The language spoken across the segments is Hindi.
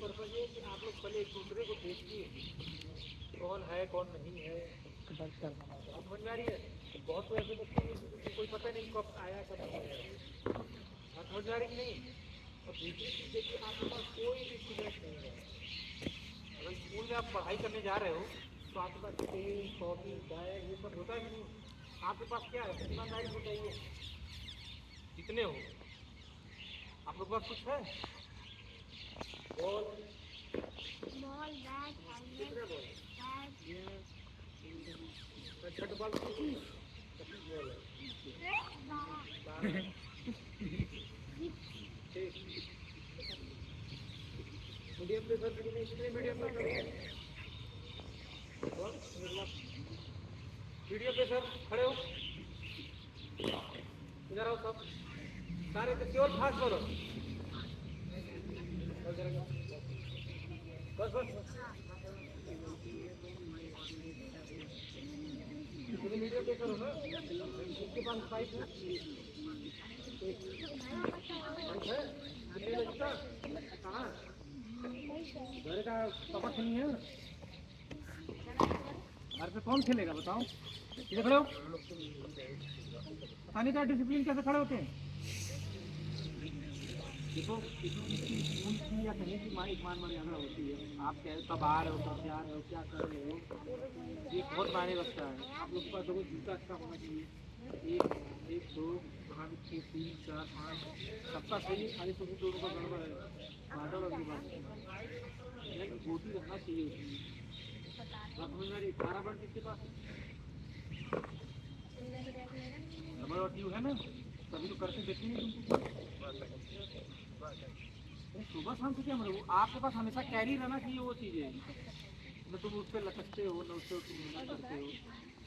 पर्पज ये कि आप लोग पहले एक दूसरे को देखिए कौन है कौन नहीं है, आप समझ में आ रही है। बहुत तो ऐसे बच्चे हैं जिनको कोई पता नहीं कब आया कब नहीं आया, आप समझ में आ रही कि नहीं। और दूसरी चीज़ देखिए, आपके पास कोई भी स्टूडेंट नहीं है, अगर स्कूल में आप पढ़ाई करने जा रहे हो तो आपके पास पेन कॉपी बैग ये सब होता है कि नहीं। आपके पास क्या है, ईमानदारी बताइए, कितने हो आप लोग के पास, कुछ है बॉल बॉल बैट कितने बॉल छठ बॉल बॉल है 12 ठीक। मीडियम पे सर कितने मीडियम पे वीडियो पे सर खड़े हो, इधर आओ सब सारे केवल फास्ट बोलो, बस बस वीडियो पे करो ना। उसके पास पाइप है, कितने बजे का कहाँ घर का कपट नहीं है, घर पे कौन खेलेगा बताओ, इधर खड़े हो। पता नहीं क्या डिसिप्लिन कैसे खड़े होते हैं। देखो स्कूल की या कहीं की मान मर्यादा होती है, आप कब आ रहे हो कब जा रहे हो क्या कर रहे हो, ये बहुत मायने रखता है। आप लोग के पास देखो जूता अच्छा होना चाहिए, एक एक दो कहाँ भी 6 3 4 5 सबका सही है, खाली सुबह दोनों का गड़बड़ है, बादल और ये बात गोटी रखना चाहिए उसमें। समझ में आ रही 18 बट किसके पास रबड़ और ट्यूब है ना, तभी तो करके देखेंगे तुमको। सुबह शाम से क्या मतलब आपके पास हमेशा कैरी रहना चाहिए वो चीज़ें, न तुम उस पर लटकते हो न उस पर तुम मेहनत करते हो।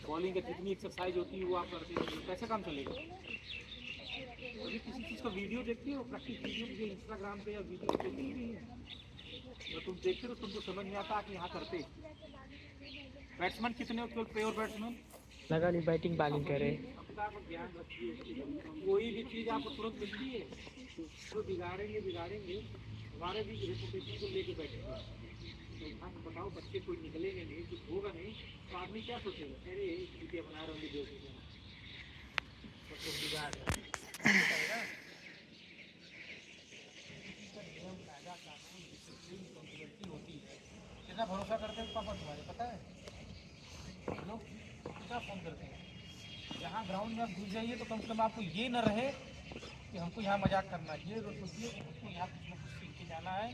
बॉलिंग की जितनी एक्सरसाइज होती है वो आप करते हो, कैसे काम चलेगा। अभी किसी चीज़ का वीडियो देखते हो, प्रैक्टिस वीडियो मुझे इंस्टाग्राम पे या वीडियो देखती नहीं है, तो तुम देखते हो तुमको समझ में आता कि यहाँ करते। बैट्समैन कितने हो, केवल प्योर बैट्समैन लगा नहीं बैटिंग बॉलिंग करे। अपना को ध्यान रखिए, कोई भी चीज़ आपको तुरंत मिलती है तो बिगाड़ेंगे हमारे भी रेपुटेशन को लेके बैठेंगे। तो बताओ बच्चे कोई निकलेंगे नहीं, कुछ होगा नहीं तो आदमी क्या सोचेगा, अरे यही चीज़ें बना रहे होंगे जो बिगाड़ रहे होती है। कितना भरोसा करते हैं पापा तुम्हारे, पता है लोग कितना फोन करते हैं। यहाँ ग्राउंड में आप घुस जाइए तो कम से कम आपको ये न रहे कि हमको यहाँ मजाक करना है, ये सोचिए हमको यहाँ कुछ ना कुछ सीख के जाना है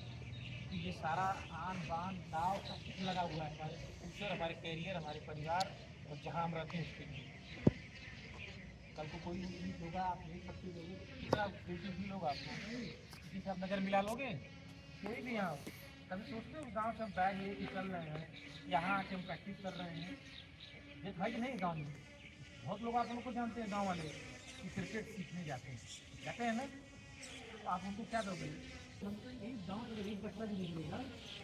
कि ये सारा आन बान दाव सब कुछ लगा हुआ है हमारे फ्यूचर, हमारे कैरियर, हमारे परिवार और जहाँ हम रहते हैं उसके लिए। कल को कोई चीज़ होगा आप देख सकते हो, कितना बेटी फील होगा आपको, किसी से आप नज़र मिला लोगे कोई भी। यहाँ कभी सोचते हो गाँव से हम बैग लेके चल रहे हैं, यहाँ आके हम प्रैक्टिस कर रहे हैं, ये भाई नहीं गाँव में बहुत लोग आप लोग को जानते हैं, गाँव वाले कि क्रिकेट सीखने जाते हैं ना, तो आप उनको क्या दोगे। एक गाँव का एक बच्चा भी निकलेगा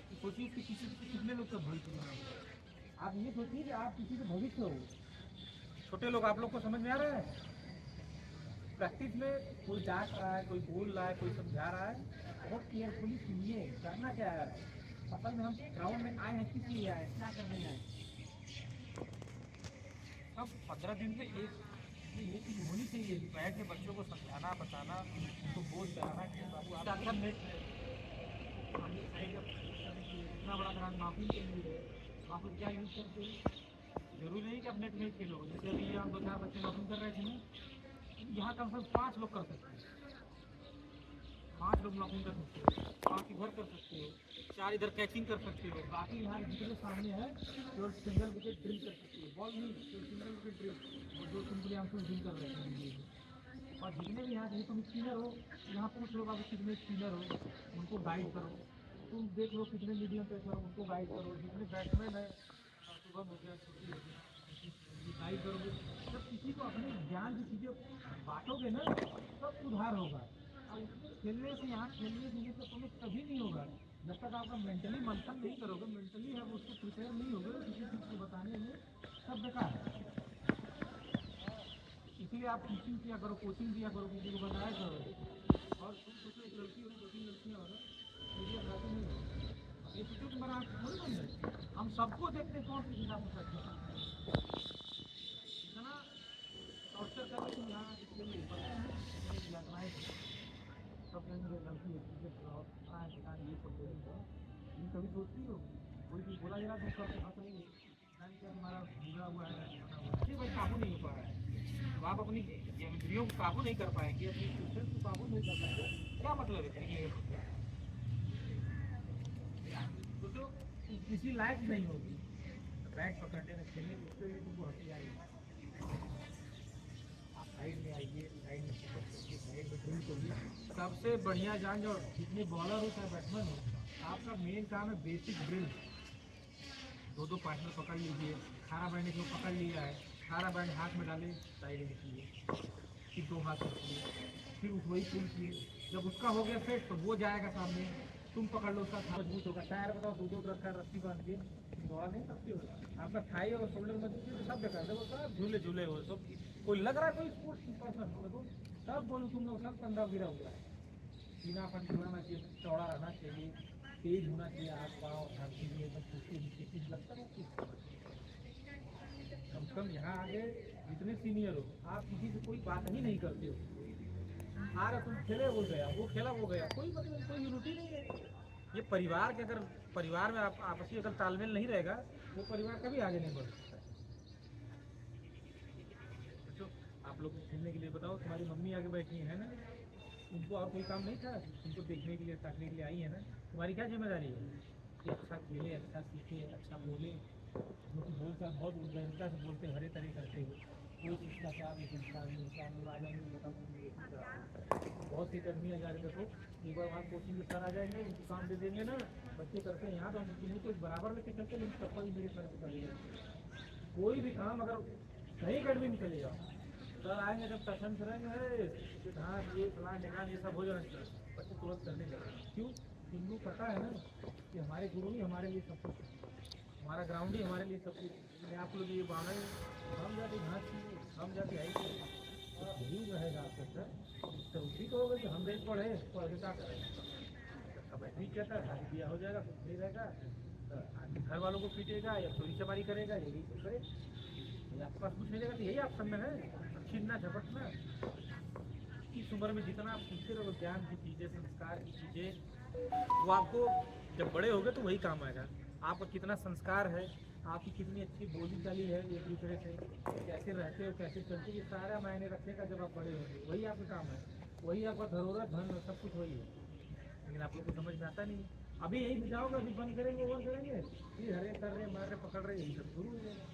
तो सोचिए कि किसी कितने लोग का भविष्य बना होगा। आप ये सोचिए कि आप किसी का भविष्य हो। छोटे लोग आप लोग को समझ में आ रहा है, प्रैक्टिस में कोई डांट रहा है, कोई बोल रहा है, कोई समझा रहा है, बहुत केयरफुली सुनिए करना क्या है। असल में हम ग्राउंड में आए हैं किस लिए आए, क्या करने आए। सब 15 दिन में ये चीज़ होनी चाहिए, बैठ के बच्चों को समझाना बताना, उनको बोझ कराना कि बाबू आप इतना बड़ा ग्राउंड माफी के लिए है, आप लोग क्या यूज़ करते हो। जरूरी नहीं कि आप नेट में खेलो, जैसे अभी यहाँ 2-4 बच्चे माफी कर रहे थे ना, यहाँ कम से कम 5 लोग कर सकते हैं, 5 लोग ब्लॉकिंग कर सकते हो, 5 इधर कर सकते हो, 4 इधर कैचिंग कर सकते हो, बाकी यहाँ जितने सामने है केवल सिंगल विकेट ड्रिल कर सकते हो, बॉल नहीं केवल सिंगल विकेट ड्रिल, और जो सिंपली हम ड्रिल कर रहे हैं। और जितने भी यहाँ तुम स्पिनर हो, यहाँ पूछ लो बाबू कितने स्पिनर हो, उनको गाइड करो। तुम देख लो कितने मीडियम पेसर हो, उनको गाइड करो। जितने बैट्समैन है सुबह हो गया छुट्टी हो गया गाइड करोगे, जब किसी को अपने ज्ञान की चीज़ें बांटोगे ना तब सुधार होगा। और खेलने से यहाँ खेलने से तो तुम्हें कभी नहीं होगा जब तक आपका मेंटली मंथन नहीं करोगे, मेंटली आप उसको प्रिपेयर नहीं होगे किसी चीज़ को बताने में, सब बेकार है। इसीलिए आप टीचिंग किया करो, कोचिंग किया करो, किसी को बताया करो। और तुम सोचो एक लड़की होगी 2-3 लड़कियाँ हो ना, मीडियम नहीं हो आँख थोड़ी बंद है, हम सबको देखते कौन सी हिसाब से करते हैं। इतना टॉर्चर करें कि यहाँ इसके लिए पता है मेरी यात्राएं सब मेरी गलती है, चीज़ें ये सब बोली है। तुम कभी सोचती हो कोई भी बोला जरा तुम सबसे हंस रही हो, क्या तुम्हारा बिगड़ा हुआ है बना हुआ है, ये भाई काबू नहीं हो पा रहा है। तो आप अपनी इंद्रियों को काबू नहीं कर पाएंगे, अपनी इंटेंशन को काबू नहीं कर पाएंगे, क्या मतलब है फिर ये सोचो किसी लायक नहीं होगी बैट पकड़ने में खेलने में, उसके लिए तुमको हंसी आएगी। आप साइड में आइए, साइड में साइड में ड्रिल करिए। सबसे बढ़िया जान जो जितने बॉलर हो चाहे बैट्समैन हो, आपका मेन काम है बेसिक ड्रिल। दो पार्टनर पकड़ लीजिए, खारा बैंड को पकड़ लिया है, खारा बैंड हाथ में डाले साइड में कीजिए, फिर दो हाथ रखिए, फिर वही पुल किए। जब उसका हो गया सेट तो वो जाएगा सामने, तुम पकड़ लो, उसका मजबूत होगा। टायर बताओ दो रखा रस्सी बांध के दौड़ा नहीं सकते हो, आपका थाई और शोल्डर मजबूत है, सब बेकार देखो, सब झूले झूले हो, सब कोई लग रहा है कोई स्पोर्ट्स पर्सन देखो, सब बोलो तुम लोग सब कंधा गिरा हुआ है। सीनापन होना चाहिए, चौड़ा रहना चाहिए, तेज होना चाहिए, हाथ पाँव धरती में एकदम चीज लगता है। कम से कम यहाँ आगे जितने सीनियर हो, आप किसी से कोई बात ही नहीं करते हो। आ रहा तुम खेले वो गया, वो खेला वो गया, कोई मतलब कोई यूनिटी नहीं है। ये परिवार के अगर परिवार में आप आपसी अगर तालमेल नहीं रहेगा, वो परिवार कभी आगे नहीं बढ़ सकता। तो आप लोग को खेलने के लिए बताओ, तुम्हारी मम्मी आगे बैठी है ना, उनको और कोई काम नहीं था, तुमको देखने के लिए ताकने के लिए आई है ना, तुम्हारी क्या जिम्मेदारी है कि अच्छा खेले, अच्छा सीखे, अच्छा बोले। जो कि बोलता बहुत गहनता से बोलते, हरे तरह करते हो, कोई शिष्टाचार नहीं, संस्कार नहीं, राजा नहीं बता बहुत सी गर्मी आ जा रही। देखो एक बार वहाँ कोचिंग में सर आ जाएंगे, उनको काम दे देंगे ना, बच्चे करते हैं यहाँ तो हम किसी को बराबर लेके चलते, लेकिन चप्पल मेरे सर पे चलेगा। कोई भी काम अगर कहीं गर्मी में चले जाओ, सर आएंगे जब टशन करेंगे, हाँ ये फलान ढेकान ये सब हो जाना चाहिए, बच्चे तुरंत करने लगे। क्यों? उनको पता है ना कि हमारे गुरु ही हमारे लिए सब कुछ है, हमारा ग्राउंड ही हमारे लिए सब कुछ। आप लोग ये बाना ही हम जाके घास हम जाके आई यही रहेगा आपके सर। तो उसी को होगा कि हम देश पढ़े पढ़ के क्या करेंगे, अब ठीक कहता है शादी ब्याह हो जाएगा, कुछ नहीं रहेगा, घर वालों को पीटेगा या चोरी चमारी करेगा, यही तो करे, आपके पास कुछ नहीं रहेगा। तो यही आप सब में है, छीनना झपटना। इस उम्र में जितना आप सीखते रहो ज्ञान की चीज़ें, संस्कार की चीज़ें, वो आपको जब बड़े होगे तो वही काम आएगा। आपका कितना संस्कार है, आपकी कितनी अच्छी बोली चाली है, एक दूसरे से कैसे रहते हो, कैसे चलते हो, ये सारा मायने रखेगा जब आप बड़े होंगे। वही आपका काम है, वही आपका धरोहर धन सब कुछ वही है, लेकिन आप लोग को समझ में आता नहीं है। अभी यही जाओगे, अभी बंद करेंगे, ओवर करेंगे, फिर हरे कर रहे मार रहे पकड़ रहे, यही सब शुरू हो जाएगा।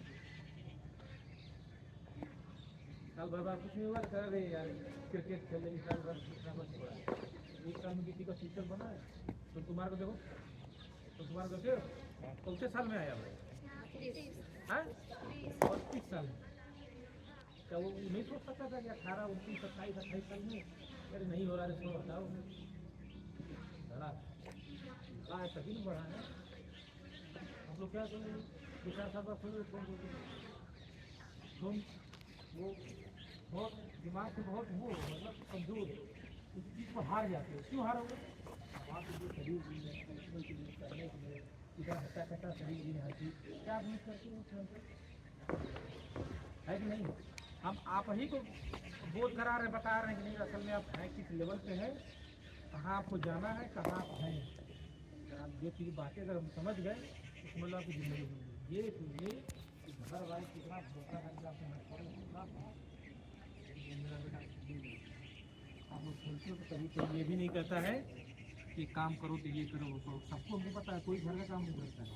साल भर बाद कुछ नहीं हुआ, कर रहे यार क्रिकेट खेल रही, साल भर कितना बच पड़ा, एक साल में किसी का टीचर बना है। तो तुम्हारे को देखो, तो तुम्हारे को देखो कौन साल में आया भाई, हाँ 30 साल में, क्या वो नहीं सोच सकता था कि 18 29 27 28 साल में अरे नहीं हो रहा है, इसको बताओ बड़ा है तभी नहीं बढ़ा है। हम लोग क्या करेंगे, 2-4 साल बाद फिर तुम वो बहुत दिमाग से बहुत वो मतलब कमजोर उस चीज़ को हार जाते हो। क्यों हारोगे? वहाँ पे जो शरीर भी है, करने के लिए इधर हटा कटा शरीर भी है, क्या आप यूज करते हो है कि नहीं? हम आप ही को बोध करा रहे, बता रहे हैं कि नहीं असल में आप हैं किस लेवल पे है, कहाँ आपको जाना है, कहाँ आप हैं। आप जो चीज़ बातें अगर हम समझ गए तो समझ लो आपकी जिंदगी बन गई। ये सुनिए कि घर वाले कितना धोखा करके आपको मत करो, आप लोग सोचते हो तो कभी कोई ये भी नहीं कहता है कि काम करो तो ये करो वो करो। सबको हमको पता है कोई घर का काम नहीं करता है,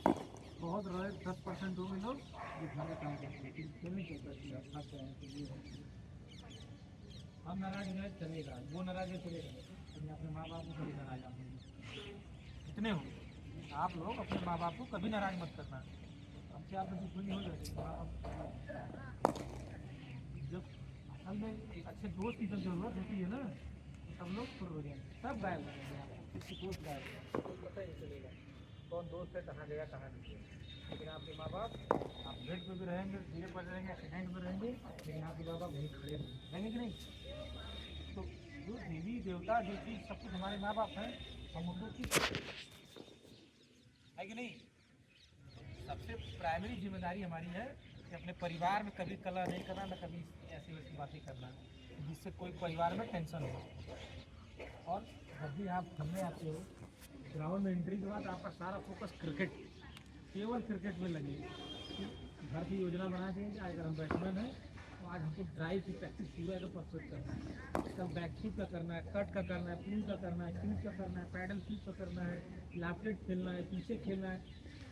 बहुत रहे 10% होंगे लोग जो घर का काम करते हैं, क्यों नहीं कहता कि आप खाते हैं तो ये हम नाराज है चलेगा, वो नाराज है चलेगा, लेकिन अपने माँ बाप को कभी नाराज आप नहीं कितने हो आप लोग अपने माँ बाप को कभी नाराज मत करना। हमसे आप दुश्मनी हो जाती है जब असल में एक अच्छे दोस्त की जब जरूरत होती है ना, तो सब लोग शुरू हो जाएंगे, सब गायब हो जाएंगे, किसी दोस्त गायब हो जाएंगे, कोई पता ही नहीं चलेगा कौन दोस्त है, कहाँ गया कहाँ नहीं गया। लेकिन आपके माँ बाप आप बेड पे भी रहेंगे, धीरे पर रहेंगे, एक्सीडेंट में रहेंगे, लेकिन आपके माँ बाप वहीं खड़े रहेंगे कि नहीं। तो जो देवी देवता जो चीज़ सब कुछ हमारे माँ बाप हैं, हम उनको किस है कि नहीं। प्राइमरी जिम्मेदारी हमारी है कि अपने परिवार में कभी कलह नहीं करना, ना कभी ऐसी वैसी बातें करना जिससे कोई परिवार में टेंशन हो। और जब भी आप खेलने आते हो ग्राउंड में एंट्री के बाद आपका सारा फोकस क्रिकेट, केवल क्रिकेट में लगे। घर की योजना बना दें कि अगर हम बैट्समैन हैं तो आज हमको ड्राइव की प्रैक्टिस पूरा एकदम परफेक्ट करना है। कल बैकफुट का करना है, कट का करना है, पुल का करना है, शूट का करना है, पैडल शूट का करना है, लैपलेट खेलना है, पीछे खेलना है।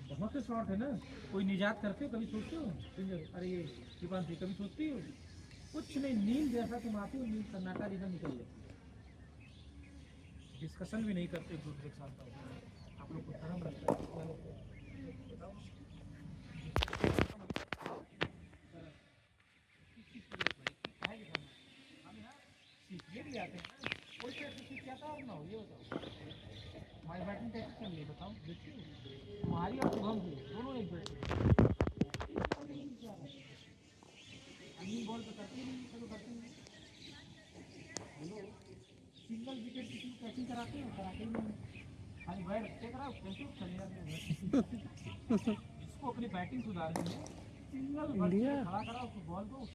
बहुत से शॉट है ना। कोई निजात करते हो, कभी सोचते हो अरे ये दीपान जी कभी सोचती हो? कुछ नहीं, नींद जैसा तुम आती हो, नींद सन्नाटा जैसा निकल जाती। डिस्कशन भी नहीं करते एक दूसरे के साथ। आप लोग को शर्म लगता है? बताओ। ये भी आते हैं कोई प्रैक्टिस क्या था और ना हो, ये बताओ। हमारी बैटिंग प्रैक्टिस चल रही है, बताओ देखिए तुम्हारी और शुभम की दोनों एक बैट बॉल तो करती नहीं, चलो करती नहीं। हेलो, सिंगल विकेट किसी को कैचिंग कराते हो? कराते ही नहीं। खाली बैट अच्छे कराओ, कैसे चले जाते हो? जिसको अपनी बैटिंग सुधारनी है सिंगल खड़ा कराओ, उसको बॉल दो।